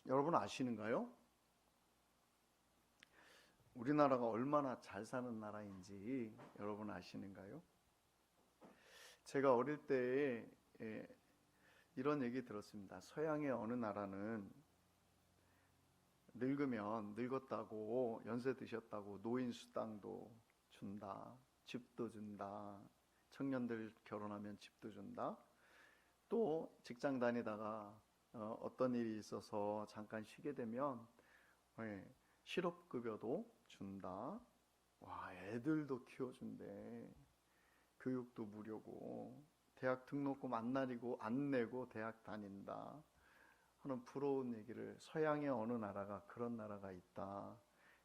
여러분 아시는가요? 우리나라가 얼마나 잘 사는 나라인지 여러분 아시는가요? 제가 어릴 때에 이런 얘기 들었습니다. 서양의 어느 나라는 늙으면 늙었다고 연세 드셨다고 노인 수당도 준다, 집도 준다, 청년들 결혼하면 집도 준다, 또 직장 다니다가 어떤 일이 있어서 잠깐 쉬게 되면 실업급여도 준다. 와, 애들도 키워준대. 교육도 무료고 대학 등록금 안 내고 대학 다닌다 하는 부러운 얘기를, 서양의 어느 나라가 그런 나라가 있다.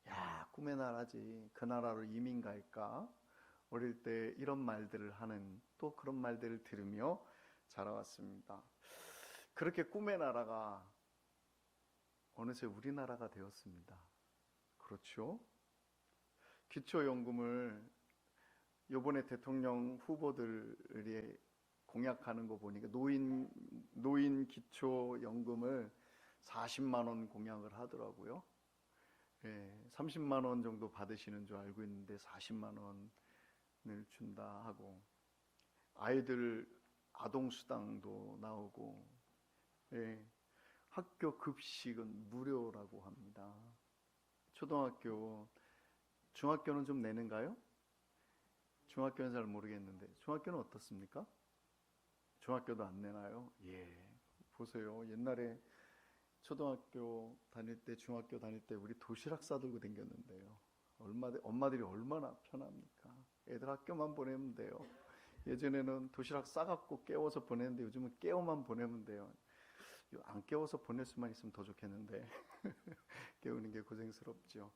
야, 꿈의 나라지. 그 나라로 이민 갈까? 어릴 때 이런 말들을 하는, 또 그런 말들을 들으며 자라왔습니다. 그렇게 꿈의 나라가 어느새 우리나라가 되었습니다. 그렇죠? 기초연금을 이번에 대통령 후보들이 공약하는 거 보니까 노인 기초연금을 40만 원 공약을 하더라고요. 30만 원 정도 받으시는 줄 알고 있는데 40만 원을 준다 하고, 아이들 아동수당도 나오고, 학교 급식은 무료라고 합니다. 초등학교, 중학교는 좀 내는가요? 중학교는 잘 모르겠는데 중학교는 어떻습니까? 중학교도 안 내나요? 보세요. 옛날에 초등학교 다닐 때, 중학교 다닐 때 우리 도시락 싸들고 다녔는데요. 엄마들이 얼마나 편합니까? 애들 학교만 보내면 돼요. 예전에는 도시락 싸갖고 깨워서 보냈는데 요즘은 깨워만 보내면 돼요. 안 깨워서 보낼 수만 있으면 더 좋겠는데 깨우는 게 고생스럽죠.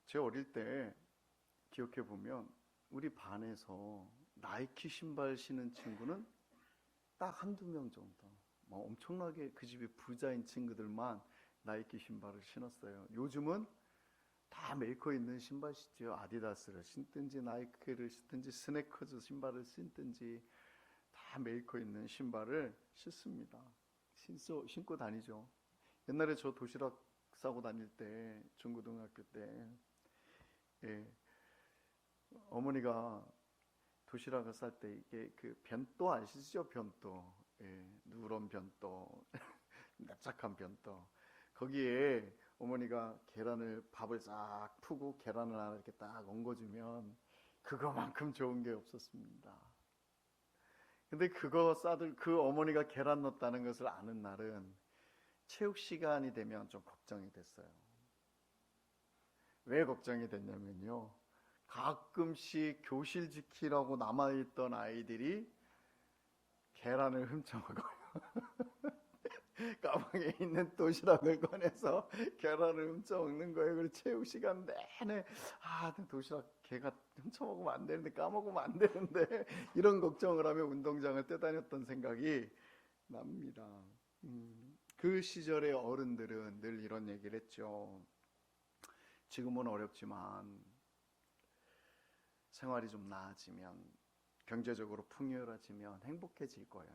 제 어릴 때 기억해 보면 우리 반에서 나이키 신발 신은 친구는 딱 한두 명 정도. 엄청나게 그 집이 부자인 친구들만 나이키 신발을 신었어요. 요즘은 다 메이커 있는 신발 신죠. 아디다스를 신든지 나이키를 신든지 스네커즈 신발을 신든지 다 메이커 있는 신발을 신습니다. 신고 다니죠. 옛날에 저 도시락 싸고 다닐 때, 중고등학교 때, 어머니가 도시락을 쌀 때 이게 그 변도 아시죠? 변도. 누런 변도, 납작한 변도. 거기에 어머니가 밥을 싹 푸고 계란을 하나 이렇게 딱 얹어주면 그거만큼 좋은 게 없었습니다. 근데 그 어머니가 계란 넣었다는 것을 아는 날은 체육 시간이 되면 좀 걱정이 됐어요. 왜 걱정이 됐냐면요, 가끔씩 교실 지키라고 남아있던 아이들이 계란을 훔쳐먹어요. 가방에 있는 도시락을 꺼내서 계란을 훔쳐먹는 거예요. 그리고 체육 시간 내내 도시락 걔가 훔쳐먹으면 안 되는데, 까먹으면 안 되는데 이런 걱정을 하며 운동장을 뛰어다녔던 생각이 납니다. 그 시절의 어른들은 늘 이런 얘기를 했죠. 지금은 어렵지만 생활이 좀 나아지면, 경제적으로 풍요로워지면 행복해질 거야.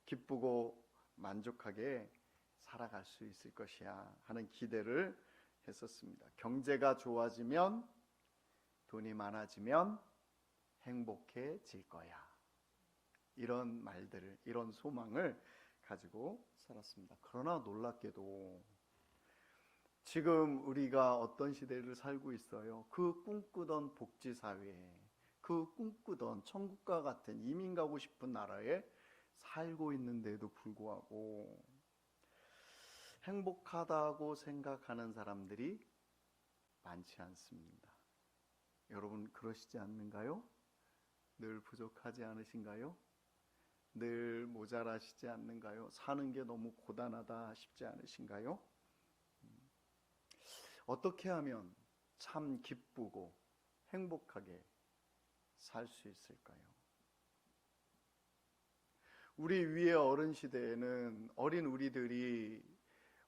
기쁘고 만족하게 살아갈 수 있을 것이야 하는 기대를 했었습니다. 경제가 좋아지면, 돈이 많아지면 행복해질 거야. 이런 말들을, 이런 소망을 가지고 살았습니다. 그러나 놀랍게도 지금 우리가 어떤 시대를 살고 있어요? 그 꿈꾸던 복지사회, 그 꿈꾸던 천국과 같은 이민 가고 싶은 나라에 살고 있는데도 불구하고 행복하다고 생각하는 사람들이 많지 않습니다. 여러분 그러시지 않는가요? 늘 부족하지 않으신가요? 늘 모자라시지 않는가요? 사는 게 너무 고단하다 싶지 않으신가요? 어떻게 하면 참 기쁘고 행복하게 살 수 있을까요? 우리 위의 어른 시대에는 어린 우리들이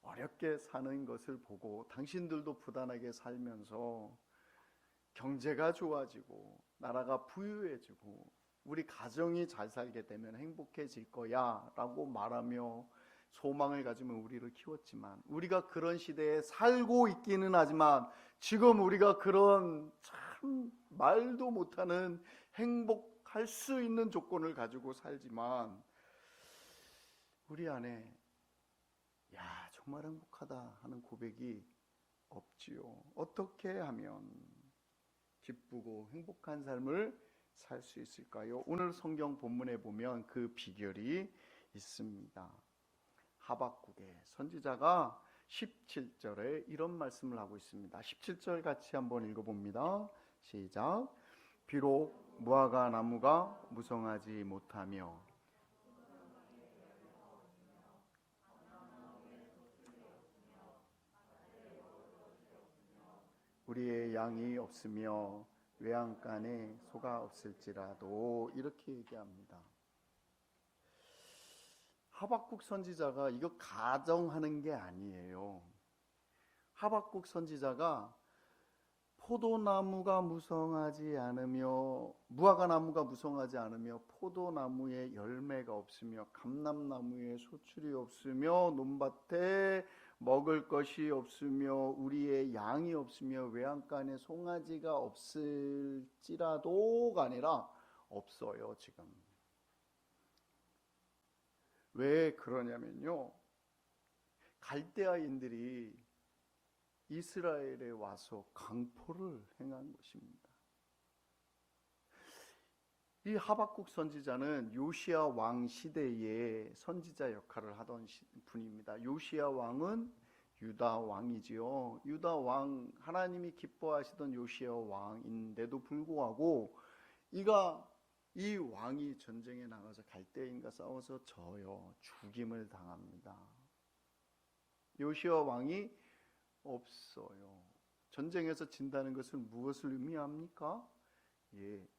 어렵게 사는 것을 보고 당신들도 부단하게 살면서 경제가 좋아지고 나라가 부유해지고 우리 가정이 잘 살게 되면 행복해질 거야 라고 말하며 소망을 가지면 우리를 키웠지만, 우리가 그런 시대에 살고 있기는 하지만 지금 우리가 그런 참 말도 못하는 행복할 수 있는 조건을 가지고 살지만 우리 안에 야 정말 행복하다 하는 고백이 없지요. 어떻게 하면 기쁘고 행복한 삶을 살 수 있을까요? 오늘 성경 본문에 보면 그 비결이 있습니다. 하박국의 선지자가 17절에 이런 말씀을 하고 있습니다. 17절 같이 한번 읽어봅니다. 시작. 비록 무화과 나무가 무성하지 못하며 우리의 양이 없으며 외양간에 소가 없을지라도, 이렇게 얘기합니다. 하박국 선지자가 이거 가정하는 게 아니에요. 하박국 선지자가 포도나무가 무성하지 않으며, 무화과 나무가 무성하지 않으며, 포도나무에 열매가 없으며, 감람나무에 소출이 없으며, 논밭에 먹을 것이 없으며, 우리의 양이 없으며, 외양간에 송아지가 없을지라도가 아니라 없어요. 지금 왜 그러냐면요, 갈대아인들이 이스라엘에 와서 강포를 행한 것입니다. 이 하박국 선지자는 요시야 왕 시대에 선지자 역할을 하던 분입니다. 요시야 왕은 유다 왕이지요. 유다 왕, 하나님이 기뻐하시던 요시야 왕인데도 불구하고 이 왕이 전쟁에 나가서 갈대인과 싸워서 져요. 죽임을 당합니다. 요시야 왕이 없어요. 전쟁에서 진다는 것은 무엇을 의미합니까?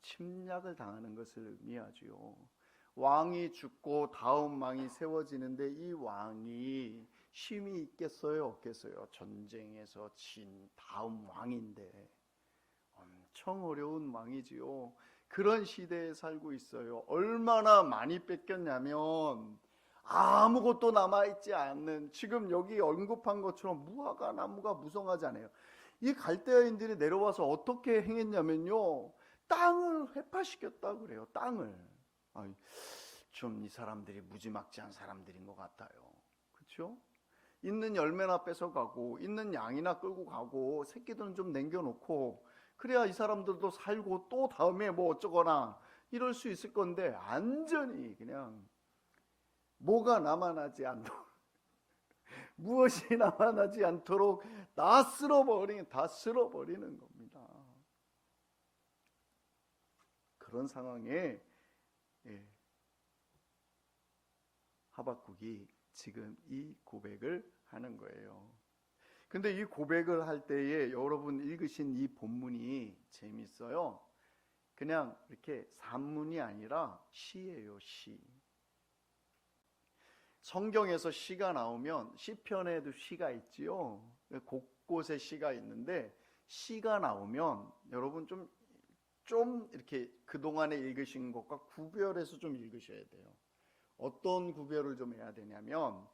침략을 당하는 것을 의미하지요. 왕이 죽고 다음 왕이 세워지는데 이 왕이 힘이 있겠어요? 없겠어요? 전쟁에서 진 다음 왕인데 엄청 어려운 왕이지요. 그런 시대에 살고 있어요. 얼마나 많이 뺏겼냐면 아무것도 남아있지 않는, 지금 여기 언급한 것처럼 무화과 나무가 무성하지 않아요. 이 갈대아인들이 내려와서 어떻게 행했냐면요, 땅을 회파시켰다 그래요. 땅을. 좀 이 사람들이 무지막지한 사람들인 것 같아요. 그렇죠? 있는 열매나 뺏어가고 있는 양이나 끌고 가고 새끼들은 좀 남겨놓고, 그래야 이 사람들도 살고 또 다음에 뭐 어쩌거나 이럴 수 있을 건데, 완전히 그냥 뭐가 남아나지 않도록 무엇이 남아나지 않도록 다 쓸어버리는 겁니다. 그런 상황에 하박국이 지금 이 고백을 하는 거예요. 근데 이 고백을 할 때에 여러분 읽으신 이 본문이 재밌어요. 그냥 이렇게 산문이 아니라 시예요, 시. 성경에서 시가 나오면 시편에도 시가 있지요. 곳곳에 시가 있는데 시가 나오면 여러분 좀 이렇게 그동안에 읽으신 것과 구별해서 좀 읽으셔야 돼요. 어떤 구별을 좀 해야 되냐면,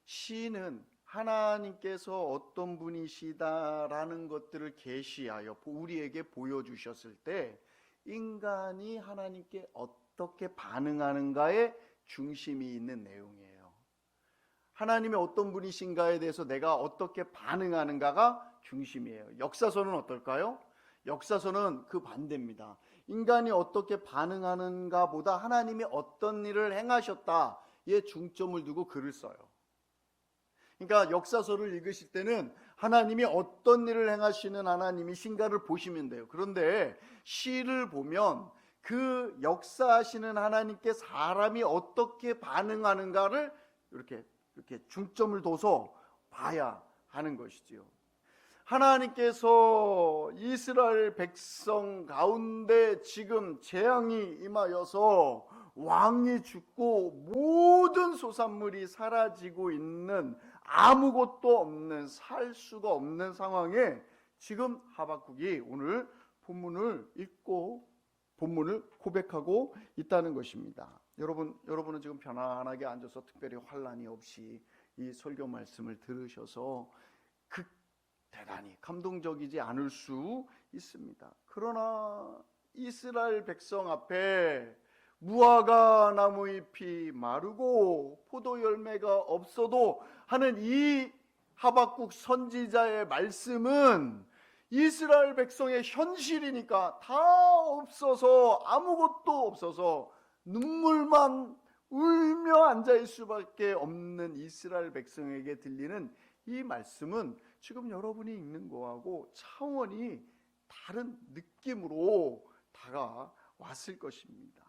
시는 하나님께서 어떤 분이시다라는 것들을 계시하여 우리에게 보여주셨을 때 인간이 하나님께 어떻게 반응하는가에 중심이 있는 내용이에요. 하나님이 어떤 분이신가에 대해서 내가 어떻게 반응하는가가 중심이에요. 역사서는 어떨까요? 역사서는 그 반대입니다. 인간이 어떻게 반응하는가 보다 하나님이 어떤 일을 행하셨다에 중점을 두고 글을 써요. 그러니까 역사서를 읽으실 때는 하나님이 어떤 일을 행하시는 하나님이신가를 보시면 돼요. 그런데 시를 보면 그 역사하시는 하나님께 사람이 어떻게 반응하는가를 이렇게 중점을 둬서 봐야 하는 것이지요. 하나님께서 이스라엘 백성 가운데 지금 재앙이 임하여서 왕이 죽고 모든 소산물이 사라지고 있는, 아무것도 없는, 살 수가 없는 상황에 지금 하박국이 오늘 본문을 읽고 본문을 고백하고 있다는 것입니다. 여러분은 지금 편안하게 앉아서 특별히 환난이 없이 이 설교 말씀을 들으셔서 대단히 감동적이지 않을 수 있습니다. 그러나 이스라엘 백성 앞에 무화과 나무 잎이 마르고 포도 열매가 없어도 하는 이 하박국 선지자의 말씀은 이스라엘 백성의 현실이니까 다 없어서 아무것도 없어서 눈물만 울며 앉아있을 수밖에 없는 이스라엘 백성에게 들리는 이 말씀은 지금 여러분이 읽는 거하고 차원이 다른 느낌으로 다가왔을 것입니다.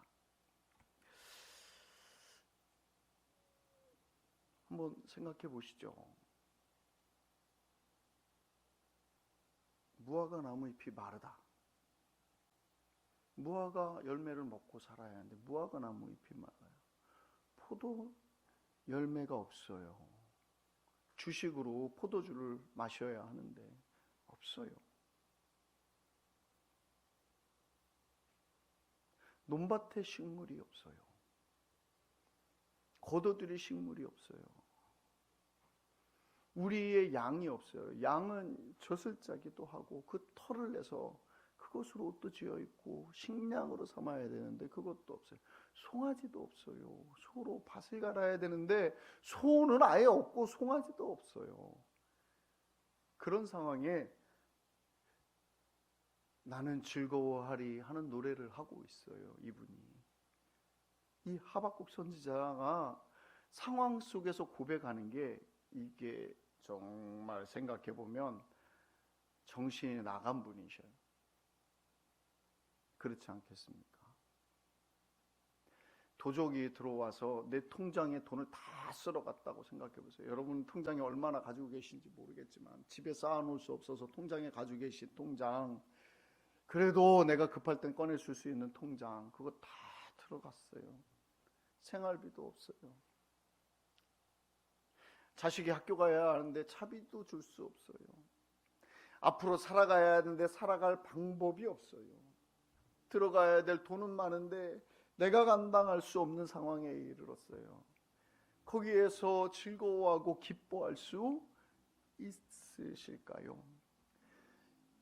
한번 생각해 보시죠. 무화과 나무 잎이 마르다. 무화과 열매를 먹고 살아야 하는데 무화과 나무 잎이 말라요. 포도 열매가 없어요. 주식으로 포도주를 마셔야 하는데 없어요. 논밭에 식물이 없어요. 겉옷들이 식물이 없어요. 우리의 양이 없어요. 양은 젖을 짜기도 하고 그 털을 내서 그것으로 옷도 지어 입고 식량으로 삼아야 되는데 그것도 없어요. 송아지도 없어요. 소로 밭을 갈아야 되는데 소는 아예 없고 송아지도 없어요. 그런 상황에 나는 즐거워하리 하는 노래를 하고 있어요. 이분이. 이 하박국 선지자가 상황 속에서 고백하는 게 이게 정말 생각해 보면 정신이 나간 분이셔요. 그렇지 않겠습니까? 도적이 들어와서 내 통장에 돈을 다 쓸어갔다고 생각해 보세요. 여러분 통장에 얼마나 가지고 계신지 모르겠지만 집에 쌓아놓을 수 없어서 통장에 가지고 계신 통장, 그래도 내가 급할 땐 꺼내 쓸 수 있는 통장, 그거 다 들어갔어요. 생활비도 없어요. 자식이 학교 가야 하는데 차비도 줄 수 없어요. 앞으로 살아가야 하는데 살아갈 방법이 없어요. 들어가야 될 돈은 많은데 내가 감당할 수 없는 상황에 이르렀어요. 거기에서 즐거워하고 기뻐할 수 있으실까요?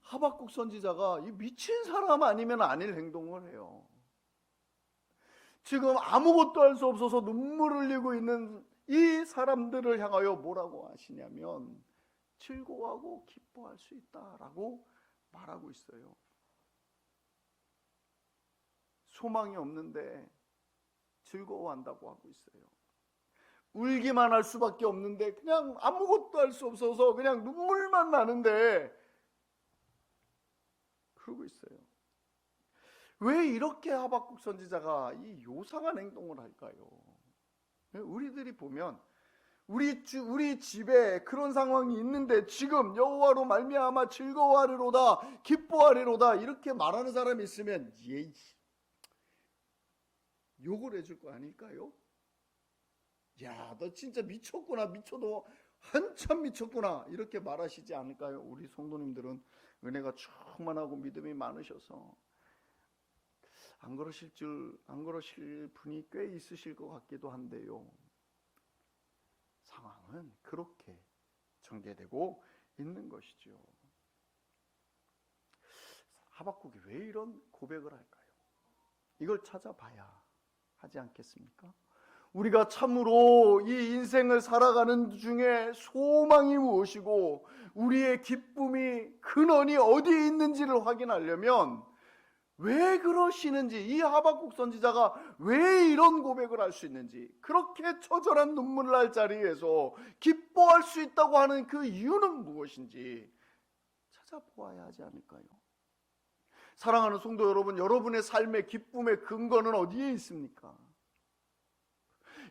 하박국 선지자가 이 미친 사람 아니면 아닐 행동을 해요. 지금 아무것도 할 수 없어서 눈물을 흘리고 있는 이 사람들을 향하여 뭐라고 하시냐면 즐거워하고 기뻐할 수 있다라고 말하고 있어요. 소망이 없는데 즐거워한다고 하고 있어요. 울기만 할 수밖에 없는데 그냥 아무것도 할 수 없어서 그냥 눈물만 나는데 그러고 있어요. 왜 이렇게 하박국 선지자가 이 요상한 행동을 할까요? 우리들이 보면 우리 집에 그런 상황이 있는데 지금 여호와로 말미암아 즐거워하리로다 기뻐하리로다 이렇게 말하는 사람이 있으면 욕을 해줄 거 아닐까요? 야, 너 진짜 미쳤구나. 미쳐도 한참 미쳤구나. 이렇게 말하시지 않을까요? 우리 성도님들은 은혜가 충만하고 믿음이 많으셔서 안 그러실 분이 꽤 있으실 것 같기도 한데요. 상황은 그렇게 전개되고 있는 것이죠. 하박국이 왜 이런 고백을 할까요? 이걸 찾아봐야 하지 않겠습니까? 우리가 참으로 이 인생을 살아가는 중에 소망이 무엇이고 우리의 기쁨이 근원이 어디에 있는지를 확인하려면 왜 그러시는지, 이 하박국 선지자가 왜 이런 고백을 할 수 있는지, 그렇게 처절한 눈물 날 자리에서 기뻐할 수 있다고 하는 그 이유는 무엇인지 찾아보아야 하지 않을까요? 사랑하는 성도 여러분, 여러분의 삶의 기쁨의 근거는 어디에 있습니까?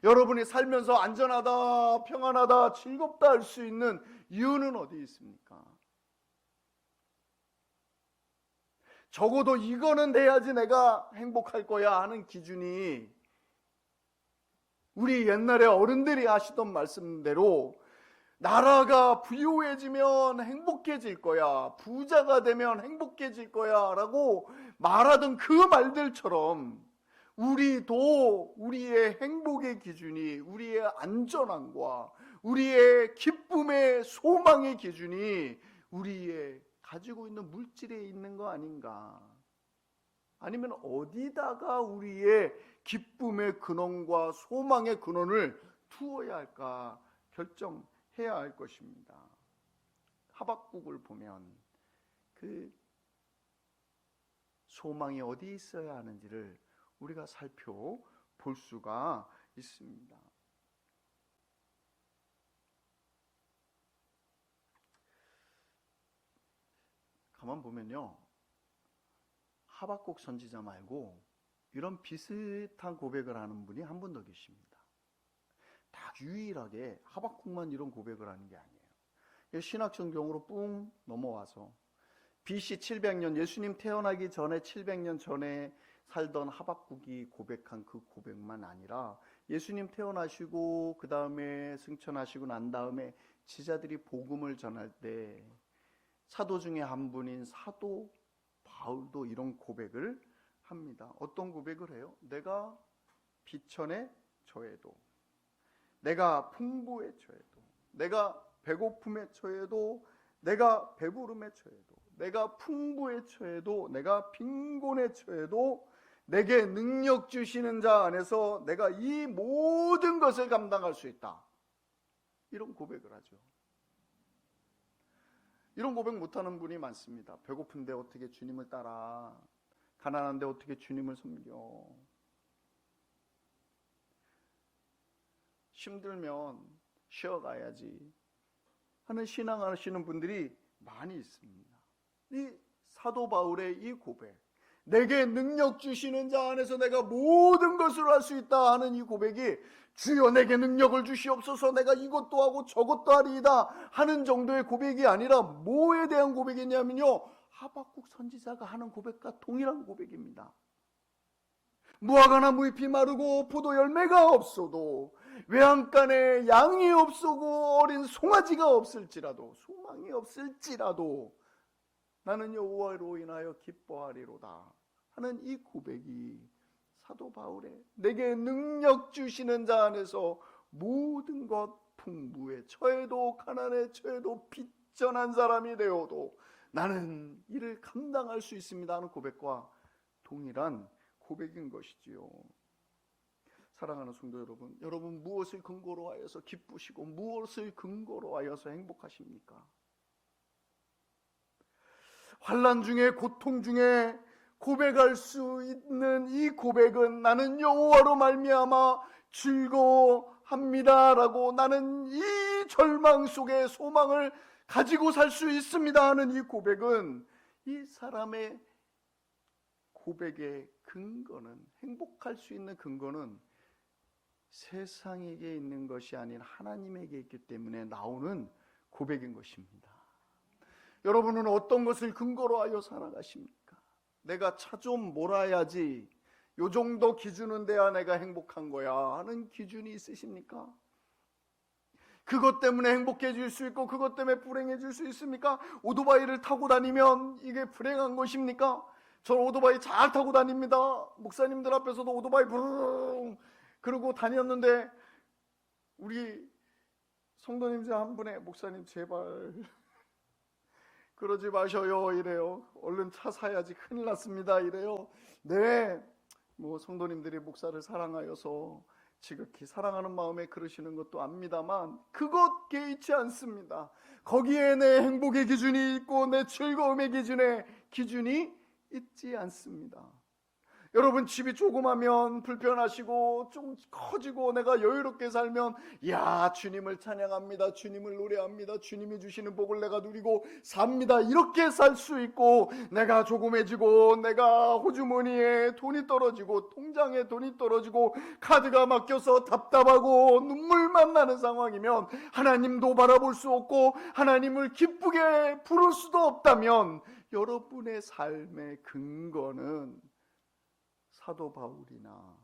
여러분이 살면서 안전하다, 평안하다, 즐겁다 할 수 있는 이유는 어디에 있습니까? 적어도 이거는 돼야지 내가 행복할 거야 하는 기준이 우리 옛날에 어른들이 하시던 말씀대로 나라가 부유해지면 행복해질 거야, 부자가 되면 행복해질 거야 라고 말하던 그 말들처럼 우리도 우리의 행복의 기준이, 우리의 안전함과 우리의 기쁨의 소망의 기준이 우리의 가지고 있는 물질에 있는 거 아닌가? 아니면 어디다가 우리의 기쁨의 근원과 소망의 근원을 두어야 할까 결정해야 할 것입니다. 하박국을 보면 그 소망이 어디 있어야 하는지를 우리가 살펴볼 수가 있습니다. 가만 보면요, 하박국 선지자 말고 이런 비슷한 고백을 하는 분이 한 분 더 계십니다. 딱 유일하게 하박국만 이런 고백을 하는 게 아니에요. 신학성경으로 뿡 넘어와서 BC 700년, 예수님 태어나기 전에 700년 전에 살던 하박국이 고백한 그 고백만 아니라 예수님 태어나시고 그 다음에 승천하시고 난 다음에 지자들이 복음을 전할 때 사도 중에 한 분인 사도 바울도 이런 고백을 합니다. 어떤 고백을 해요? 내가 비천에 처해도, 내가 풍부에 처해도, 내가 배고픔에 처해도, 내가 배부름에 처해도, 내가 풍부에 처해도, 내가 빈곤에 처해도 내게 능력 주시는 자 안에서 내가 이 모든 것을 감당할 수 있다. 이런 고백을 하죠. 이런 고백 못하는 분이 많습니다. 배고픈데 어떻게 주님을 따라, 가난한데 어떻게 주님을 섬겨, 힘들면 쉬어가야지 하는 신앙하시는 분들이 많이 있습니다. 이 사도 바울의 이 고백, 내게 능력 주시는 자 안에서 내가 모든 것을 할 수 있다 하는 이 고백이 주여 내게 능력을 주시옵소서 내가 이것도 하고 저것도 하리이다 하는 정도의 고백이 아니라 뭐에 대한 고백이냐면요, 하박국 선지자가 하는 고백과 동일한 고백입니다. 무화과 나무 잎이 마르고 포도 열매가 없어도, 외양간에 양이 없어도, 어린 송아지가 없을지라도, 소망이 없을지라도 나는 여호와로 인하여 기뻐하리로다 하는 이 고백이 사도 바울의 내게 능력 주시는 자 안에서 모든 것 풍부에 처해도 가난에 처해도 빚전한 사람이 되어도 나는 이를 감당할 수 있습니다 하는 고백과 동일한 고백인 것이지요. 사랑하는 성도 여러분, 여러분 무엇을 근거로 하여서 기쁘시고 무엇을 근거로 하여서 행복하십니까? 환난 중에, 고통 중에 고백할 수 있는 이 고백은 나는 여호와로 말미암아 즐거워합니다라고, 나는 이 절망 속에 소망을 가지고 살 수 있습니다 하는 이 고백은, 이 사람의 고백의 근거는, 행복할 수 있는 근거는 세상에게 있는 것이 아닌 하나님에게 있기 때문에 나오는 고백인 것입니다. 여러분은 어떤 것을 근거로 하여 살아가십니까? 내가 차 좀 몰아야지, 요 정도 기준은 돼야 내가 행복한 거야 하는 기준이 있으십니까? 그것 때문에 행복해질 수 있고 그것 때문에 불행해질 수 있습니까? 오토바이를 타고 다니면 이게 불행한 것입니까? 저는 오토바이 잘 타고 다닙니다. 목사님들 앞에서도 오토바이 부르릉 그러고 다녔는데, 우리 성도님 중 한 분의 목사님 제발 그러지 마셔요 이래요. 얼른 차 사야지 큰일 났습니다 이래요. 네, 뭐 성도님들이 목사를 사랑하여서 지극히 사랑하는 마음에 그러시는 것도 압니다만 그것 개의치 않습니다. 거기에 내 행복의 기준이 있고 내 즐거움의 기준이 있지 않습니다. 여러분 집이 조그마면 불편하시고 좀 커지고 내가 여유롭게 살면 야 주님을 찬양합니다, 주님을 노래합니다, 주님이 주시는 복을 내가 누리고 삽니다 이렇게 살 수 있고, 내가 조그매지고 내가 호주머니에 돈이 떨어지고 통장에 돈이 떨어지고 카드가 막혀서 답답하고 눈물만 나는 상황이면 하나님도 바라볼 수 없고 하나님을 기쁘게 부를 수도 없다면 여러분의 삶의 근거는 사도 바울이나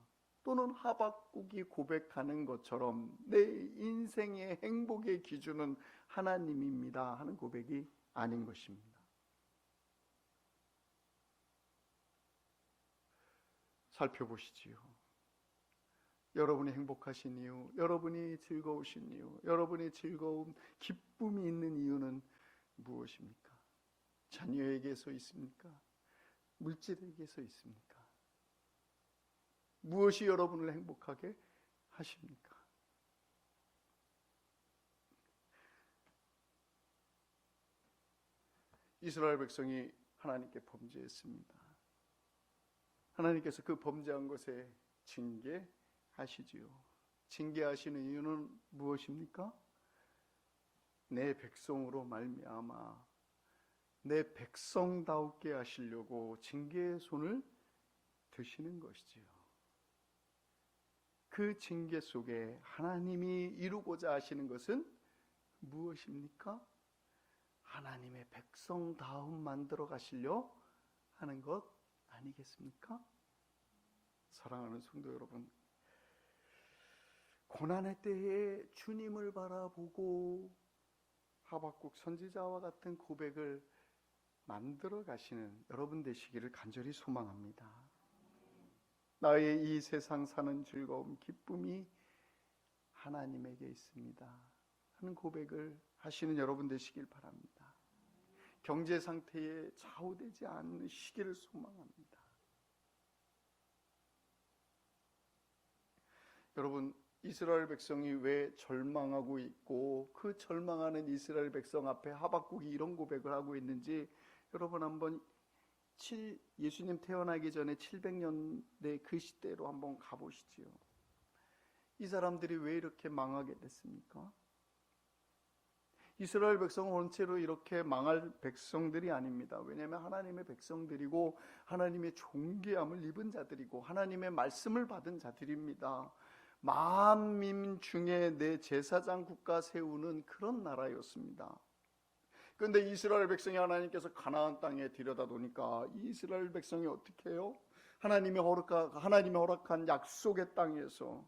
또는 하박국이 고백하는 것처럼 내 인생의 행복의 기준은 하나님입니다 하는 고백이 아닌 것입니다. 살펴보시지요. 여러분이 행복하신 이유, 여러분이 즐거우신 이유, 여러분이 즐거움, 기쁨이 있는 이유는 무엇입니까? 자녀에게서 있습니까? 물질에게서 있습니까? 무엇이 여러분을 행복하게 하십니까? 이스라엘 백성이 하나님께 범죄했습니다. 하나님께서 그 범죄한 것에 징계하시지요. 징계하시는 이유는 무엇입니까? 내 백성으로 말미암아 내 백성다우게 하시려고 징계의 손을 드시는 것이지요. 그 징계 속에 하나님이 이루고자 하시는 것은 무엇입니까? 하나님의 백성다움 만들어 가시려 하는 것 아니겠습니까? 사랑하는 성도 여러분, 고난의 때에 주님을 바라보고 하박국 선지자와 같은 고백을 만들어 가시는 여러분 되시기를 간절히 소망합니다. 나의 이 세상 사는 즐거움, 기쁨이 하나님에게 있습니다 하는 고백을 하시는 여러분 되시길 바랍니다. 경제 상태에 좌우되지 않으시기를 소망합니다. 여러분, 이스라엘 백성이 왜 절망하고 있고 그 절망하는 이스라엘 백성 앞에 하박국이 이런 고백을 하고 있는지 여러분 한번 예수님 태어나기 전에 700년대 그 시대로 한번 가보시지요. 이 사람들이 왜 이렇게 망하게 됐습니까? 이스라엘 백성은 원체로 이렇게 망할 백성들이 아닙니다. 왜냐하면 하나님의 백성들이고 하나님의 존귀함을 입은 자들이고 하나님의 말씀을 받은 자들입니다. 만민 중에 내 제사장 국가 세우는 그런 나라였습니다. 그런데 이스라엘 백성이 하나님께서 가나안 땅에 들여다 놓으니까 이스라엘 백성이 어떻게 해요? 하나님이 허락한 약속의 땅에서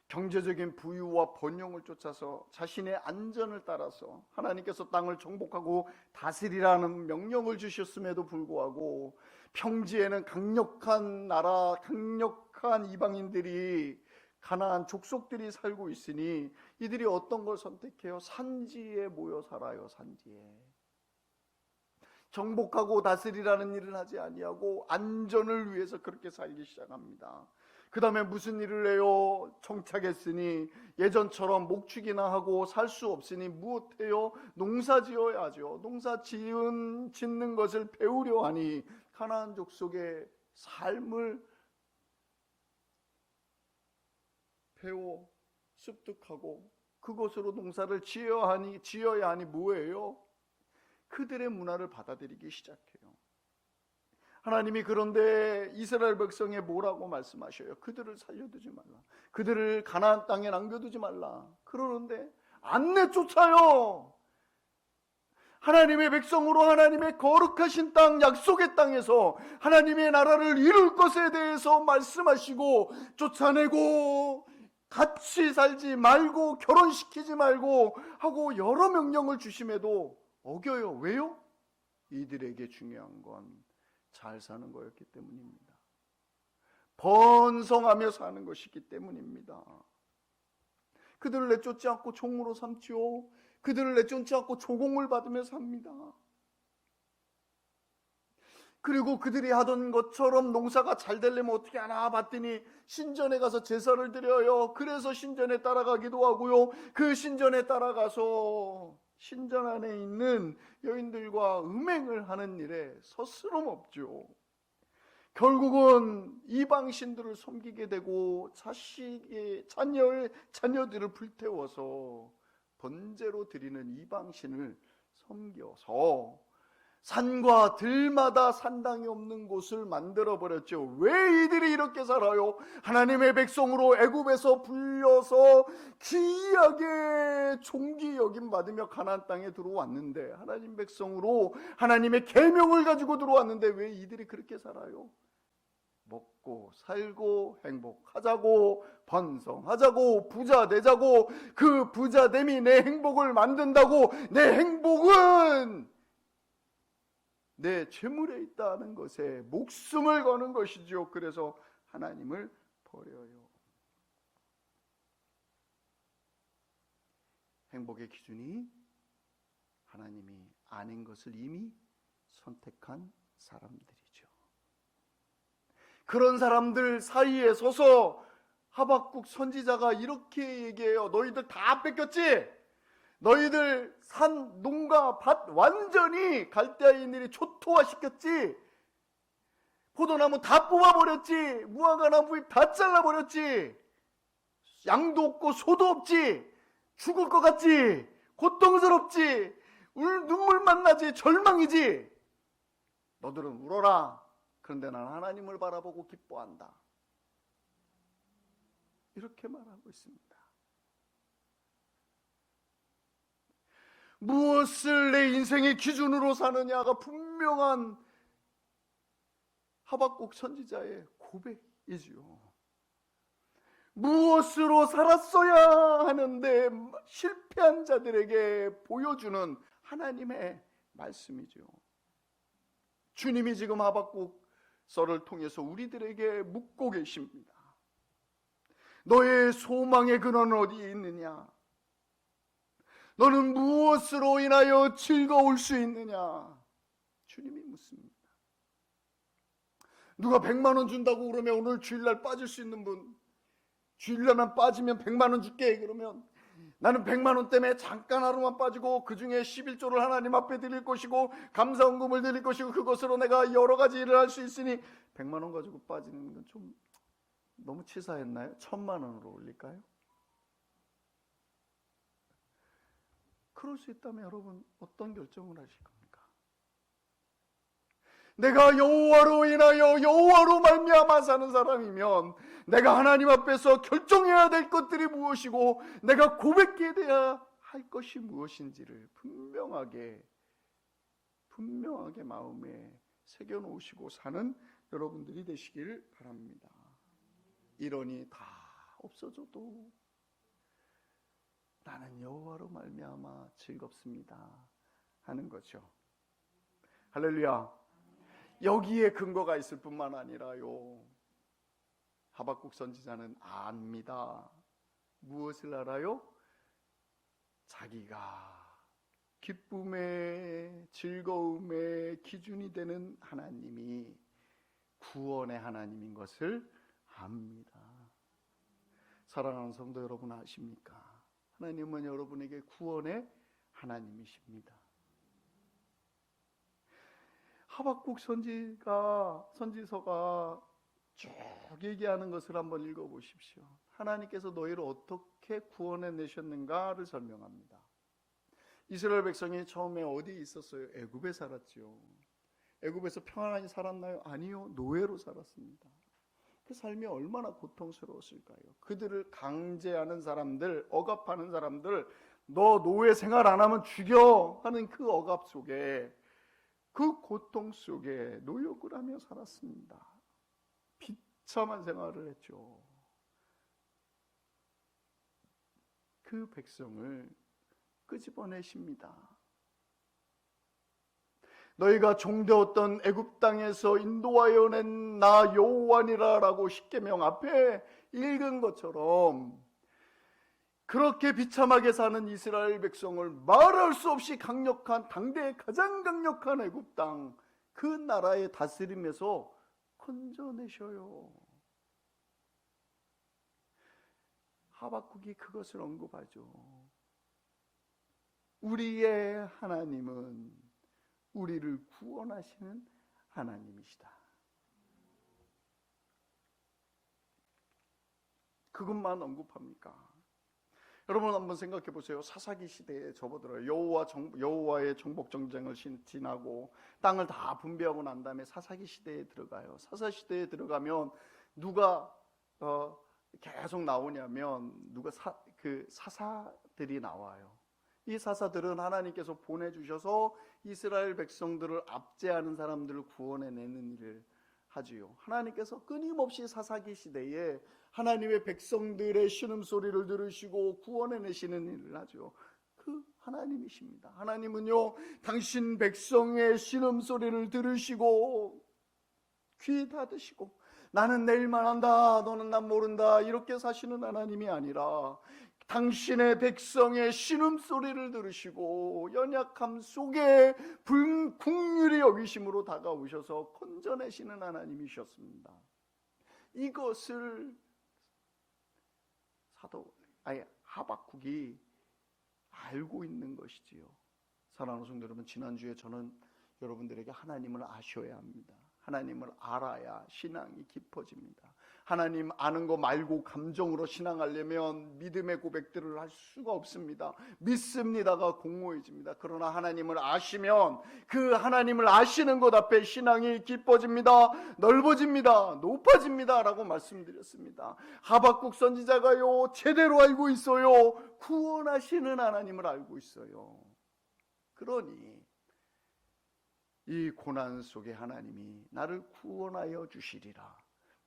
경제적인 부유와 번영을 쫓아서 자신의 안전을 따라서 하나님께서 땅을 정복하고 다스리라는 명령을 주셨음에도 불구하고 평지에는 강력한 나라, 강력한 이방인들이 가나안 족속들이 살고 있으니 이들이 어떤 걸 선택해요? 산지에 모여 살아요. 산지에. 정복하고 다스리라는 일을 하지 아니하고 안전을 위해서 그렇게 살기 시작합니다. 그 다음에 무슨 일을 해요? 정착했으니 예전처럼 목축이나 하고 살 수 없으니 무엇해요? 농사 지어야죠. 농사 짓는 것을 배우려 하니 가나안 족속의 삶을 배워 습득하고 그것으로 농사를 지어야 하니 뭐예요? 그들의 문화를 받아들이기 시작해요. 하나님이 그런데 이스라엘 백성에 뭐라고 말씀하셔요? 그들을 살려두지 말라. 그들을 가나안 땅에 남겨두지 말라. 그러는데 안 내쫓아요. 하나님의 백성으로 하나님의 거룩하신 땅, 약속의 땅에서 하나님의 나라를 이룰 것에 대해서 말씀하시고 쫓아내고 같이 살지 말고 결혼시키지 말고 하고 여러 명령을 주심에도 어겨요. 왜요? 이들에게 중요한 건 잘 사는 거였기 때문입니다. 번성하며 사는 것이기 때문입니다. 그들을 내쫓지 않고 종으로 삼지요. 그들을 내쫓지 않고 조공을 받으며 삽니다. 그리고 그들이 하던 것처럼 농사가 잘 되려면 어떻게 하나 봤더니 신전에 가서 제사를 드려요. 그래서 신전에 따라가기도 하고요. 그 신전에 따라가서 신전 안에 있는 여인들과 음행을 하는 일에 서스럼 없죠. 결국은 이방신들을 섬기게 되고 자녀들을 불태워서 번제로 드리는 이방신을 섬겨서 산과 들마다 산당이 없는 곳을 만들어버렸죠. 왜 이들이 이렇게 살아요? 하나님의 백성으로 애굽에서 불려서 귀하게 존귀 여김 받으며 가나안 땅에 들어왔는데 하나님 백성으로 하나님의 계명을 가지고 들어왔는데 왜 이들이 그렇게 살아요? 먹고 살고 행복하자고 번성하자고 부자 되자고 그 부자됨이 내 행복을 만든다고 내 행복은 내 재물에 있다는 것에 목숨을 거는 것이죠. 그래서 하나님을 버려요. 행복의 기준이 하나님이 아닌 것을 이미 선택한 사람들이죠. 그런 사람들 사이에 서서 하박국 선지자가 이렇게 얘기해요. 너희들 다 뺏겼지? 너희들 산, 농가, 밭 완전히 갈대아인들이 초토화시켰지? 포도나무 다 뽑아버렸지? 무화과나무 다 잘라버렸지? 양도 없고 소도 없지? 죽을 것 같지? 고통스럽지? 눈물만 나지? 절망이지? 너들은 울어라. 그런데 난 하나님을 바라보고 기뻐한다. 이렇게 말하고 있습니다. 무엇을 내 인생의 기준으로 사느냐가 분명한 하박국 선지자의 고백이지요. 무엇으로 살았어야 하는데 실패한 자들에게 보여주는 하나님의 말씀이죠. 주님이 지금 하박국서를 통해서 우리들에게 묻고 계십니다. 너의 소망의 근원은 어디에 있느냐? 너는 무엇으로 인하여 즐거울 수 있느냐? 주님이 묻습니다. 누가 100만 원 준다고 그러면 오늘 주일날 빠질 수 있는 분, 주일날만 빠지면 100만 원 줄게. 그러면 나는 100만 원 때문에 잠깐 하루만 빠지고 그 중에 11조를 하나님 앞에 드릴 것이고 감사헌금을 드릴 것이고 그것으로 내가 여러 가지 일을 할 수 있으니 100만 원 가지고 빠지는 건 좀 너무 치사했나요? 1000만 원으로 올릴까요? 그럴 수 있다면 여러분 어떤 결정을 하실 겁니까? 내가 여호와로 인하여 여호와로 말미암아 사는 사람이면 내가 하나님 앞에서 결정해야 될 것들이 무엇이고 내가 고백해야 할 것이 무엇인지를 분명하게 마음에 새겨놓으시고 사는 여러분들이 되시길 바랍니다. 이론이 다 없어져도 나는 여호와로 말미암아 즐겁습니다 하는 거죠. 할렐루야. 여기에 근거가 있을 뿐만 아니라요, 하박국 선지자는 압니다. 무엇을 알아요? 자기가 기쁨의 즐거움의 기준이 되는 하나님이 구원의 하나님인 것을 압니다. 사랑하는 성도 여러분 아십니까? 하나님은 여러분에게 구원의 하나님이십니다. 하박국 선지서가 쭉 얘기하는 것을 한번 읽어보십시오. 하나님께서 너희를 어떻게 구원해 내셨는가를 설명합니다. 이스라엘 백성이 처음에 어디 있었어요? 애굽에 살았죠. 애굽에서 평안하게 살았나요? 아니요, 노예로 살았습니다. 그 삶이 얼마나 고통스러웠을까요? 그들을 강제하는 사람들, 억압하는 사람들, 너 노예 생활 안 하면 죽여 하는 그 억압 속에, 그 고통 속에 노역을 하며 살았습니다. 비참한 생활을 했죠. 그 백성을 끄집어내십니다. 너희가 종되었던 애굽 땅에서 인도하여 낸 나 여호와니라라고 십계명 앞에 읽은 것처럼 그렇게 비참하게 사는 이스라엘 백성을 말할 수 없이 강력한, 당대의 가장 강력한 애굽 땅, 그 나라의 다스림에서 건져내셔요. 하박국이 그것을 언급하죠. 우리의 하나님은 우리를 구원하시는 하나님이시다. 그것만 언급합니까? 여러분 한번 생각해 보세요. 사사기 시대에 접어들어요. 여호와의 정복 전쟁을 지나고 땅을 다 분배하고 난 다음에 사사기 시대에 들어가요. 사사 시대에 들어가면 누가 계속 나오냐면 사사들이 나와요. 이 사사들은 하나님께서 보내주셔서 이스라엘 백성들을 압제하는 사람들을 구원해내는 일을 하지요. 하나님께서 끊임없이 사사기 시대에 하나님의 백성들의 신음소리를 들으시고 구원해내시는 일을 하죠. 그 하나님이십니다. 하나님은요, 당신 백성의 신음소리를 들으시고 귀 닫으시고 나는 내일만 한다, 너는 난 모른다, 이렇게 사시는 하나님이 아니라 당신의 백성의 신음소리를 들으시고 연약함 속에 긍휼히 여기심으로 다가오셔서 건져내시는 하나님이셨습니다. 이것을 하박국이 알고 있는 것이지요. 사랑하는 성도 여러분, 지난주에 저는 여러분들에게 하나님을 아셔야 합니다. 하나님을 알아야 신앙이 깊어집니다. 하나님 아는 거 말고 감정으로 신앙하려면 믿음의 고백들을 할 수가 없습니다. 믿습니다가 공허해집니다. 그러나 하나님을 아시면 그 하나님을 아시는 것 앞에 신앙이 깊어집니다. 넓어집니다. 높아집니다. 라고 말씀드렸습니다. 하박국 선지자가요, 제대로 알고 있어요. 구원하시는 하나님을 알고 있어요. 그러니 이 고난 속에 하나님이 나를 구원하여 주시리라,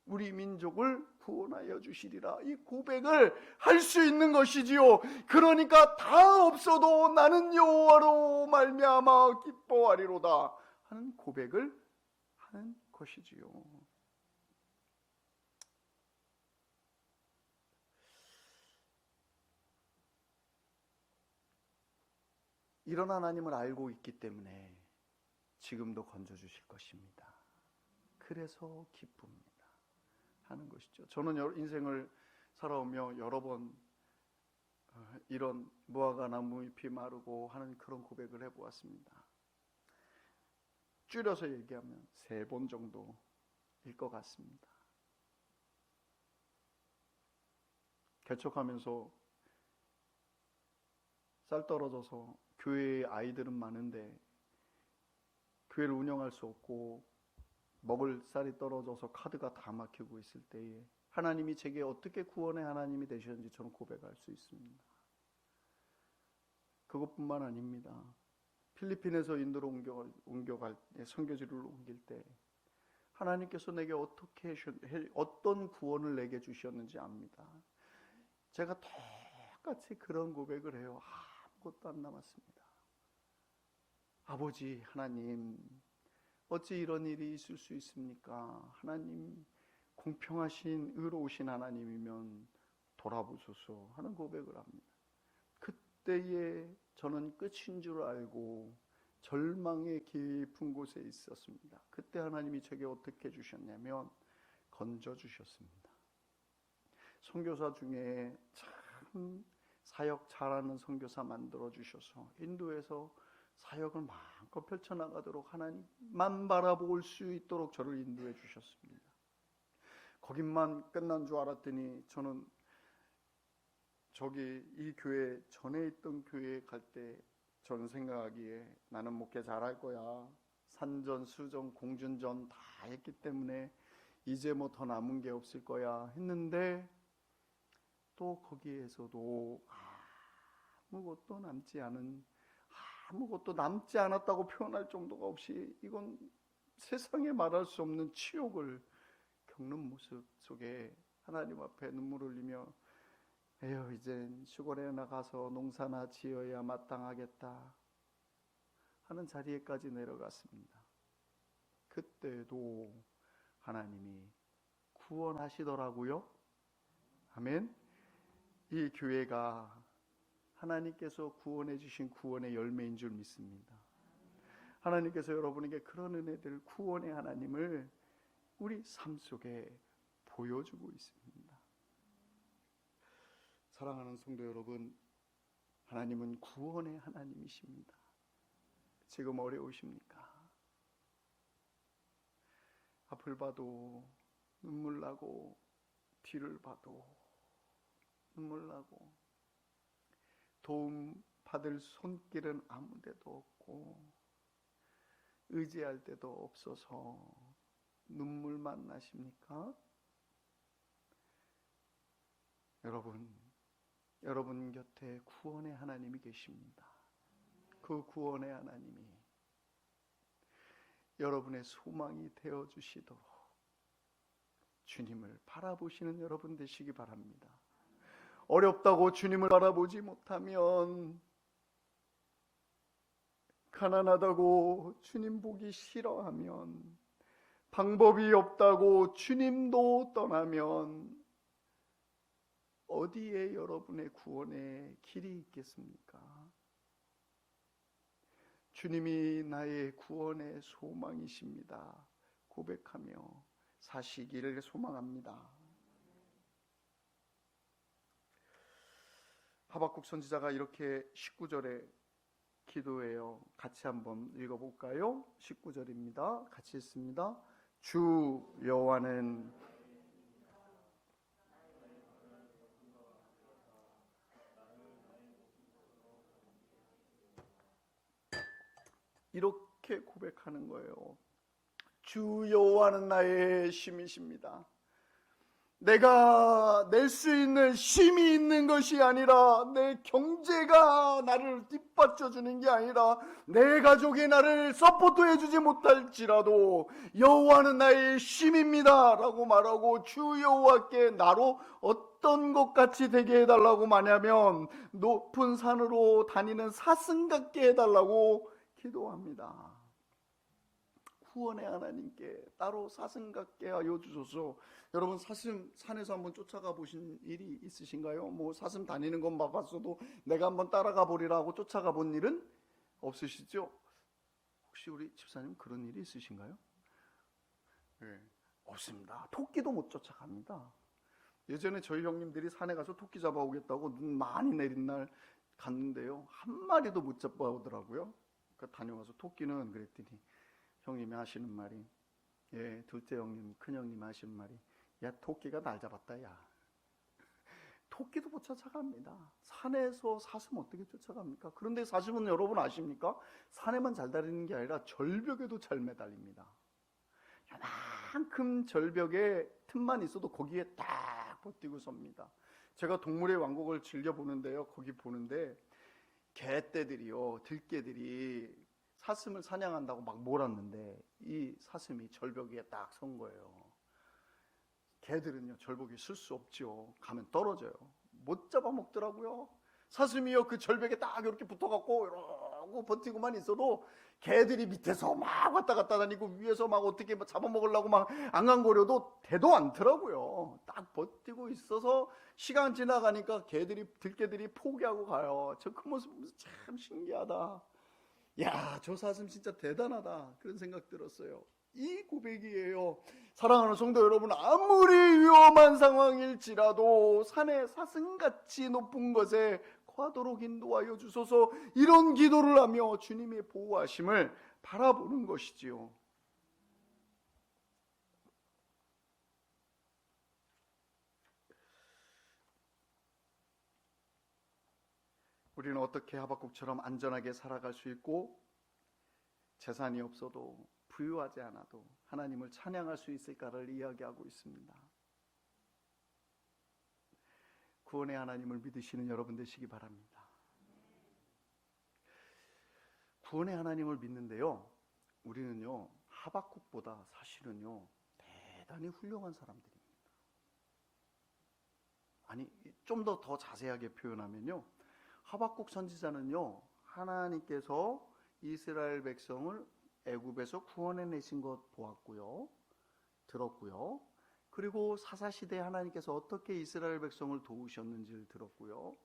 우리 민족을 구원하여 주시리라, 이 고백을 할 수 있는 것이지요. 그러니까 다 없어도 나는 여호와로 말미암아 기뻐하리로다 하는 고백을 하는 것이지요. 이런 하나님을 알고 있기 때문에 지금도 건져주실 것입니다. 그래서 기쁩니다 하는 것이죠. 저는 인생을 살아오며 여러 번 이런 무화과 나무 잎이 마르고 하는 그런 고백을 해보았습니다. 줄여서 얘기하면 3번 정도일 것 같습니다. 개척하면서 쌀 떨어져서 교회에 아이들은 많은데 교회를 운영할 수 없고 먹을 쌀이 떨어져서 카드가 다 막히고 있을 때에 하나님이 제게 어떻게 구원의 하나님이 되셨는지 저는 고백할 수 있습니다. 그것뿐만 아닙니다. 필리핀에서 인도로 옮겨갈 때, 선교지를 옮길 때 하나님께서 내게 어떤 구원을 내게 주셨는지 압니다. 제가 똑같이 그런 고백을 해요. 아무것도 안 남았습니다. 아버지 하나님, 어찌 이런 일이 있을 수 있습니까? 하나님 공평하신 의로우신 하나님이면 돌아보소서 하는 고백을 합니다. 그때에 저는 끝인 줄 알고 절망의 깊은 곳에 있었습니다. 그때 하나님이 제게 어떻게 주셨냐면 건져주셨습니다. 선교사 중에 참 사역 잘하는 선교사 만들어주셔서 인도에서 사역을 마음껏 펼쳐나가도록 하나님만 바라볼 수 있도록 저를 인도해 주셨습니다. 거기만 끝난 줄 알았더니 저는 이 교회 전에 있던 교회에 갈 때 저는 생각하기에 나는 목회 잘할 거야. 산전, 수전, 공준전 다 했기 때문에 이제 뭐 더 남은 게 없을 거야 했는데 또 거기에서도 아무것도 남지 않았다고 표현할 정도가 없이 이건 세상에 말할 수 없는 치욕을 겪는 모습 속에 하나님 앞에 눈물 흘리며 에휴 이젠 시골에 나가서 농사나 지어야 마땅하겠다 하는 자리에까지 내려갔습니다. 그때도 하나님이 구원하시더라고요. 아멘. 이 교회가 하나님께서 구원해 주신 구원의 열매인 줄 믿습니다. 하나님께서 여러분에게 그런 은혜들, 구원의 하나님을 우리 삶 속에 보여주고 있습니다. 사랑하는 성도 여러분, 하나님은 구원의 하나님이십니다. 지금 어려우십니까? 앞을 봐도 눈물 나고 뒤를 봐도 눈물 나고 도움 받을 손길은 아무 데도 없고 의지할 데도 없어서 눈물만 나십니까? 여러분 곁에 구원의 하나님이 계십니다. 그 구원의 하나님이 여러분의 소망이 되어주시도록 주님을 바라보시는 여러분 되시기 바랍니다. 어렵다고 주님을 바라보지 못하면, 가난하다고 주님 보기 싫어하면, 방법이 없다고 주님도 떠나면 어디에 여러분의 구원의 길이 있겠습니까? 주님이 나의 구원의 소망이십니다 고백하며 사시기를 소망합니다. 하박국 선지자가 이렇게 19절에 기도해요. 같이 한번 읽어볼까요? 19절입니다. 같이 읽습니다. 주 여호와는 이렇게 고백하는 거예요. 주 여호와는 나의 힘이십니다. 내가 낼 수 있는 힘이 있는 것이 아니라 내 경제가 나를 뒷받쳐 주는 게 아니라 내 가족이 나를 서포트해 주지 못할지라도 여호와는 나의 힘입니다 라고 말하고 주 여호와께 나로 어떤 것 같이 되게 해달라고 말하면 높은 산으로 다니는 사슴 같게 해달라고 기도합니다. 구원의 하나님께 따로 사슴 같게 하여 주소서. 여러분 사슴 산에서 한번 쫓아가 보신 일이 있으신가요? 뭐 사슴 다니는 건 봐봤어도 내가 한번 따라가 보리라고 쫓아가 본 일은 없으시죠? 혹시 우리 집사님 그런 일이 있으신가요? 네, 없습니다. 토끼도 못 쫓아갑니다. 예전에 저희 형님들이 산에 가서 토끼 잡아오겠다고 눈 많이 내린 날 갔는데요, 한 마리도 못 잡아오더라고요. 그러니까 다녀와서 토끼는 그랬더니 형님이 하시는 말이, 둘째 형님, 큰 형님이 하시는 말이, 야 토끼가 날 잡았다 야. 토끼도 못 쫓아갑니다. 산에서 사슴 어떻게 쫓아갑니까? 그런데 사슴은 여러분 아십니까? 산에만 잘 다니는 게 아니라 절벽에도 잘 매달립니다. 요만큼 절벽에 틈만 있어도 거기에 딱 버티고 섭니다. 제가 동물의 왕국을 즐겨보는데요, 거기 보는데 개떼들이요, 들개들이 사슴을 사냥한다고 막 몰았는데 이 사슴이 절벽에 딱 선 거예요. 개들은요 절벽에 쓸 수 없죠. 가면 떨어져요. 못 잡아먹더라고요. 사슴이요 그 절벽에 딱 이렇게 붙어갖고 이러고 버티고만 있어도 개들이 밑에서 막 왔다 갔다 다니고 위에서 막 어떻게 잡아먹으려고 막 앙앙거려도 대도 않더라고요. 딱 버티고 있어서 시간 지나가니까 들개들이 포기하고 가요. 저 그 모습 참 신기하다. 야, 저 사슴 진짜 대단하다. 그런 생각 들었어요. 이 고백이에요. 사랑하는 성도 여러분, 아무리 위험한 상황일지라도 산의 사슴같이 높은 것에 거하도록 인도하여 주소서, 이런 기도를 하며 주님의 보호하심을 바라보는 것이지요. 우리는 어떻게 하박국처럼 안전하게 살아갈 수 있고 재산이 없어도 부유하지 않아도 하나님을 찬양할 수 있을까를 이야기하고 있습니다. 구원의 하나님을 믿으시는 여러분 되시기 바랍니다. 구원의 하나님을 믿는데요, 우리는요 하박국보다 사실은요 대단히 훌륭한 사람들입니다. 아니, 좀 더 자세하게 표현하면요, 하박국 선지자는요 하나님께서 이스라엘 백성을 애굽에서 구원해 내신 것 보았고요, 들었고요. 그리고 사사시대에 하나님께서 어떻게 이스라엘 백성을 도우셨는지를 들었고요.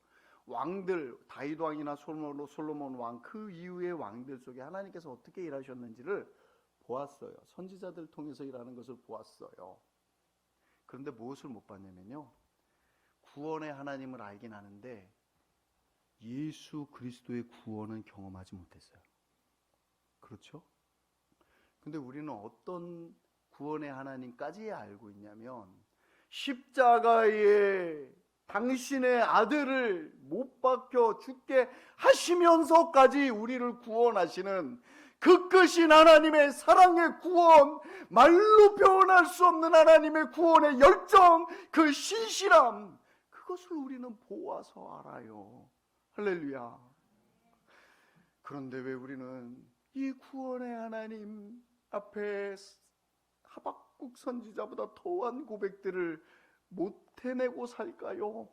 왕들, 다윗 왕이나 솔로몬 왕, 그 이후의 왕들 속에 하나님께서 어떻게 일하셨는지를 보았어요. 선지자들 통해서 일하는 것을 보았어요. 그런데 무엇을 못 봤냐면요, 구원의 하나님을 알긴 하는데 예수 그리스도의 구원은 경험하지 못했어요. 그렇죠? 근데 우리는 어떤 구원의 하나님까지 알고 있냐면, 십자가에 당신의 아들을 못 박혀 죽게 하시면서까지 우리를 구원하시는 그 끝인 하나님의 사랑의 구원, 말로 표현할 수 없는 하나님의 구원의 열정, 그 신실함, 그것을 우리는 보아서 알아요. 할렐루야. 그런데 왜 우리는 이 구원의 하나님 앞에 하박국 선지자보다 더한 고백들을 못 해내고 살까요?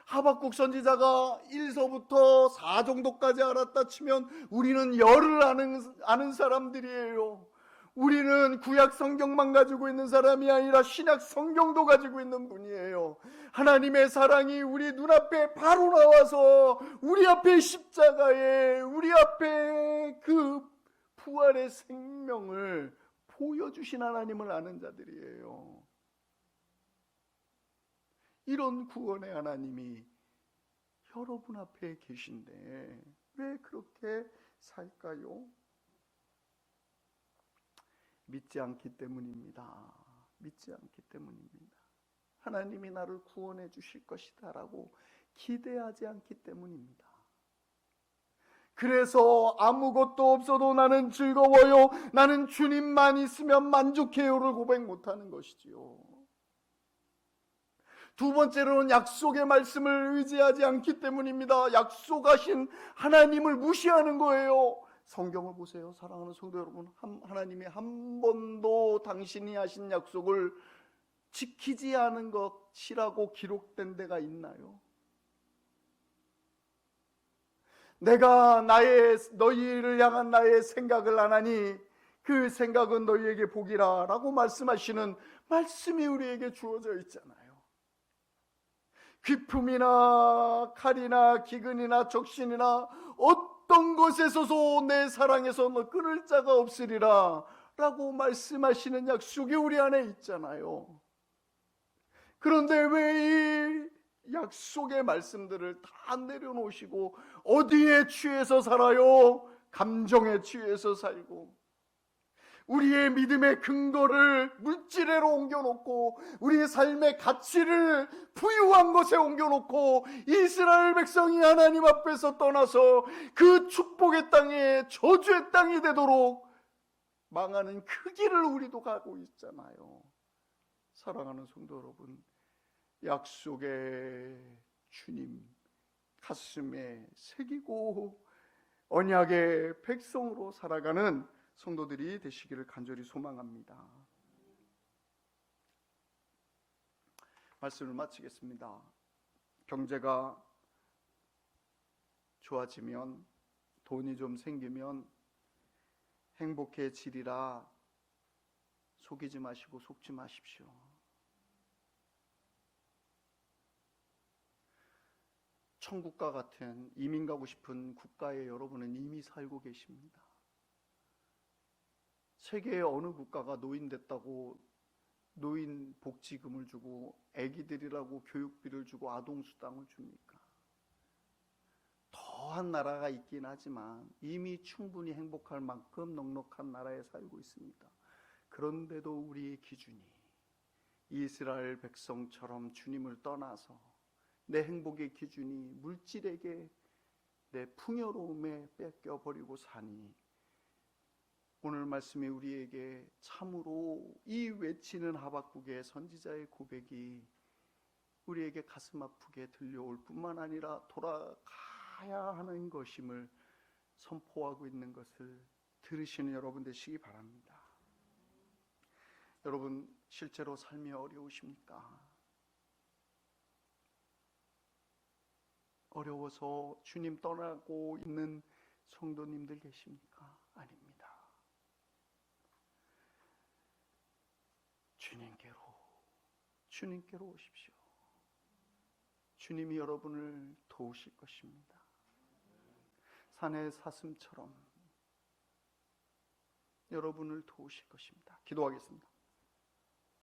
하박국 선지자가 1서부터 4 정도까지 알았다 치면 우리는 열을 아는 사람들이에요. 우리는 구약 성경만 가지고 있는 사람이 아니라 신약 성경도 가지고 있는 분이에요. 하나님의 사랑이 우리 눈앞에 바로 나와서 우리 앞에 십자가에 우리 앞에 그 부활의 생명을 보여주신 하나님을 아는 자들이에요. 이런 구원의 하나님이 여러분 앞에 계신데 왜 그렇게 살까요? 믿지 않기 때문입니다. 믿지 않기 때문입니다. 하나님이 나를 구원해 주실 것이다 라고 기대하지 않기 때문입니다. 그래서 아무것도 없어도 나는 즐거워요, 나는 주님만 있으면 만족해요를 고백 못하는 것이지요. 두 번째로는 약속의 말씀을 의지하지 않기 때문입니다. 약속하신 하나님을 무시하는 거예요. 성경을 보세요. 사랑하는 성도 여러분, 하나님이 한 번도 당신이 하신 약속을 지키지 않은 것이라고 기록된 데가 있나요? 내가 너희를 향한 나의 생각을 안 하니 그 생각은 너희에게 복이라 라고 말씀하시는 말씀이 우리에게 주어져 있잖아요. 귀품이나 칼이나 기근이나 적신이나 어떤 것에서도 내 사랑에서 너 끊을 자가 없으리라 라고 말씀하시는 약속이 우리 안에 있잖아요. 그런데 왜 이 약속의 말씀들을 다 내려놓으시고 어디에 취해서 살아요? 감정에 취해서 살고 우리의 믿음의 근거를 물질에로 옮겨놓고 우리의 삶의 가치를 부유한 것에 옮겨놓고 이스라엘 백성이 하나님 앞에서 떠나서 그 축복의 땅에 저주의 땅이 되도록 망하는 그 길을 우리도 가고 있잖아요. 사랑하는 성도 여러분, 약속의 주님 가슴에 새기고 언약의 백성으로 살아가는 성도들이 되시기를 간절히 소망합니다. 말씀을 마치겠습니다. 경제가 좋아지면, 돈이 좀 생기면 행복해지리라 속이지 마시고 속지 마십시오. 천국과 같은 이민 가고 싶은 국가에 여러분은 이미 살고 계십니다. 세계의 어느 국가가 노인됐다고 노인 복지금을 주고 애기들이라고 교육비를 주고 아동수당을 줍니까? 더한 나라가 있긴 하지만 이미 충분히 행복할 만큼 넉넉한 나라에 살고 있습니다. 그런데도 우리의 기준이 이스라엘 백성처럼 주님을 떠나서 내 행복의 기준이 물질에게 내 풍요로움에 뺏겨버리고 사니 오늘 말씀이 우리에게 참으로 이 외치는 하박국의 선지자의 고백이 우리에게 가슴 아프게 들려올 뿐만 아니라 돌아가야 하는 것임을 선포하고 있는 것을 들으시는 여러분 되시기 바랍니다. 여러분 실제로 삶이 어려우십니까? 어려워서 주님 떠나고 있는 성도님들 계십니까? 아닙니다. 주님께로 오십시오. 주님이 여러분을 도우실 것입니다. 산의 사슴처럼 여러분을 도우실 것입니다. 기도하겠습니다.